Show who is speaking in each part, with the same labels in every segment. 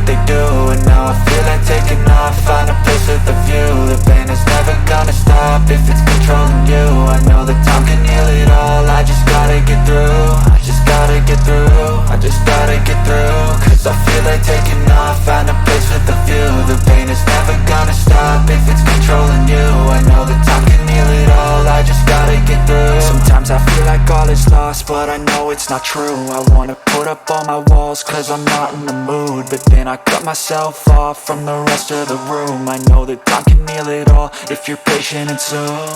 Speaker 1: they do, and now I feel like taking off. Find a place with a view. The pain is never gonna stop if it's controlling you. I know that time can heal it all. I just gotta get through. I just gotta get through. I just gotta get through. Cause I feel like taking off. Find a place with a view. The pain is never gonna stop if it's controlling you. I know that time can heal it all. I just gotta get through. Sometimes I feel like all is lost, but I know it's not true. I wanna put up all my walls cause I'm not in the mood, but then I cut myself off from the rest of the room. I know that time can heal it all if you're patient, and soon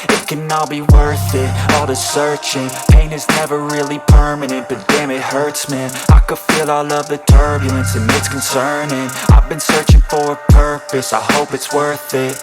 Speaker 1: it can all be worth it, all the searching. Pain is never really permanent, but damn it hurts, man. I could feel all of the turbulence and it's concerning. I've been searching for a purpose, I hope it's worth it.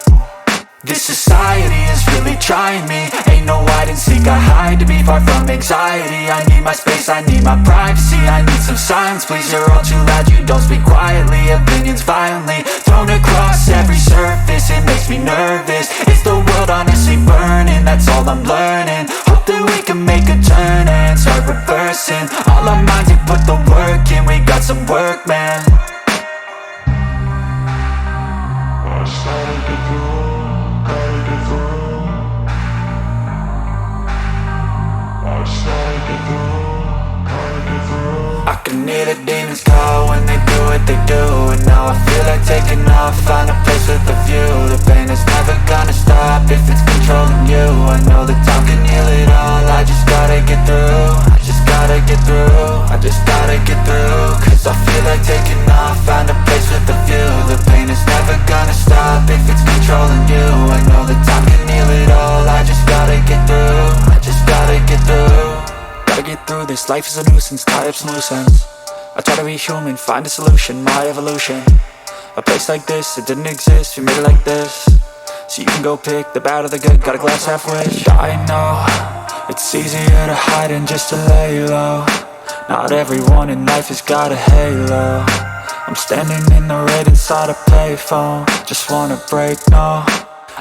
Speaker 1: This society is really trying me. Ain't no hide and seek, I hide to be far from anxiety. I need my space, I need my privacy. I need some silence, please, you're all too loud. You don't speak quietly, opinions violently thrown across every surface. It makes me nervous, it's the world honestly burning. That's all I'm learning, hope that we can make a turn and start reversing. All our minds and put the work in, we got some work, man. I can hear the demons call when they do what they do, and now I feel like taking off. Find a place with a view. The pain is never gonna stop if it's controlling you. I know that time can heal it all. I just gotta get through. I just gotta get through. I just gotta get through. Cause I feel like taking off. Find a place with a view. The pain is never gonna stop if it's controlling you. I know that time can heal it all. I just gotta get through. I just gotta get through. Gotta get through this, life is a nuisance, tie up some loose ends. I try to be human, find a solution, my evolution. A place like this, it didn't exist, we made it like this. So you can go pick the bad or the good, got a glass half wish. I know, it's easier to hide than just to lay low. Not everyone in life has got a halo. I'm standing in the red inside a payphone. Just wanna break, no,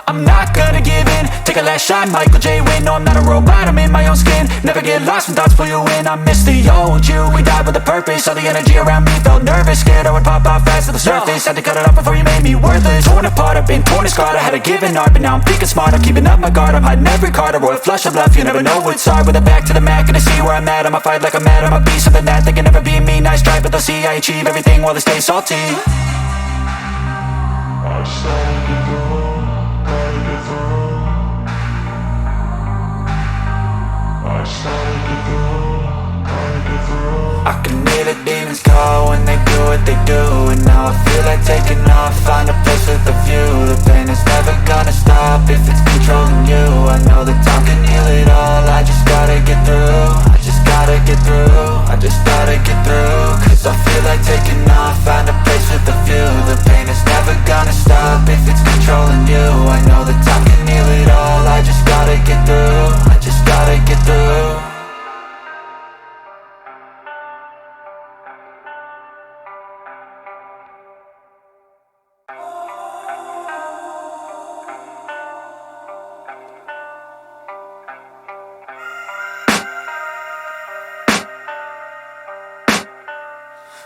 Speaker 1: I'm not gonna give in. Take a last shot, Michael J. Win. No, I'm not a robot, I'm in my own skin. Never get lost when thoughts pull you in. I miss the old you, we died with a purpose. All the energy around me felt nervous, scared I would pop off fast to the surface. Had to cut it off before you made me worthless. Torn apart, I've been torn and scarred. I had a given art, but now I'm thinking smart. I'm keeping up my guard, I'm hiding every card. A royal flush of left, you never know what's hard. With a back to the mat, gonna see where I'm at. I'ma fight like I'm mad, I'ma be something that they can never be me. Nice try, but they'll see I achieve everything while they stay salty. I can hear the demons call when they do what they do, and now I feel like taking off. Find a place with a view. The pain is never gonna stop if it's controlling you. I know that time can heal it all. I just gotta get through. I just gotta get through. I just gotta get through. Cause I feel like taking off. Find a place with a view. The pain is never gonna stop if it's controlling you. I know that time can heal it all. I just gotta get through. I just gotta get through.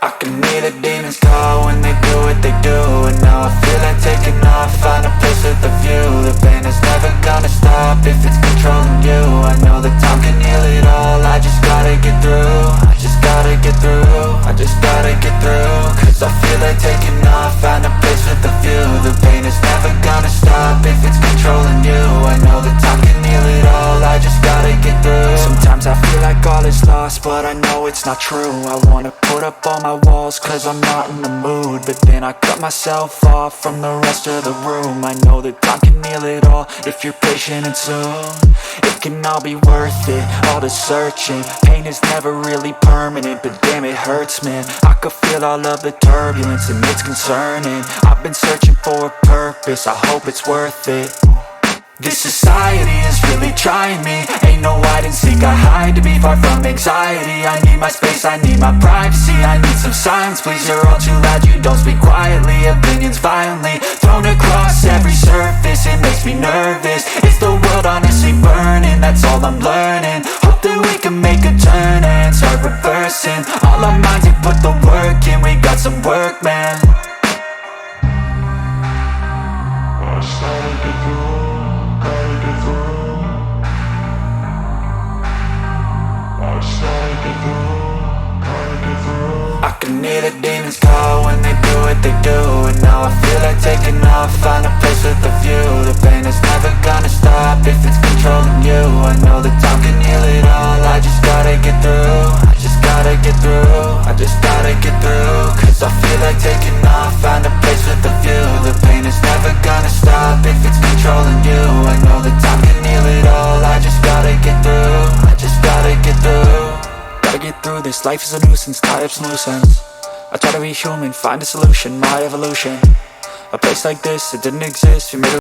Speaker 1: I can hear the demons call when they do what they do, and now I feel like taking off. Find a place with a view. The pain is never gonna stop if it's controlling you. I know that time can heal it all. I just gotta get through. I just gotta get through. I just gotta get through. Cause I feel like taking off. Find a place with a view. The pain is never gonna stop if it's controlling you. I know that time can heal it all. I just gotta get through. Sometimes I feel like all is lost, but I know it's not true. I wanna put up all my walls cause I'm not in the mood, but then I cut myself off from the rest of the room. I know that time can heal it all if you're patient, and soon it can all be worth it, all the searching. Pain is never really permanent, but damn it hurts, man. I could feel all of the turbulence and it's concerning. I've been searching for a purpose, I hope it's worth it. This society is really trying me. Ain't no hide and seek, I hide to be far from anxiety. I need my space, I need my privacy. I need some silence, please, you're all too loud. You don't speak quietly, opinions violently thrown across every surface. It makes me nervous, it's the world honestly burning. That's all I'm learning, hope that we can make a turn and start reversing. All our minds and put the work in, we got some work, man. taking off, find a place with a view. The pain is never gonna stop if it's controlling you. I know that time can heal it all, I just gotta get through. I just gotta get through, I just gotta get through. Cause I feel like taking off, find a place with a view. The pain is never gonna stop if it's controlling you. I know that time can heal it all, I just gotta get through. I just gotta get through. Gotta get through this, life is a nuisance, tie up some loose ends. I try to be human, find a solution, my evolution. A place like this, it didn't exist, we made it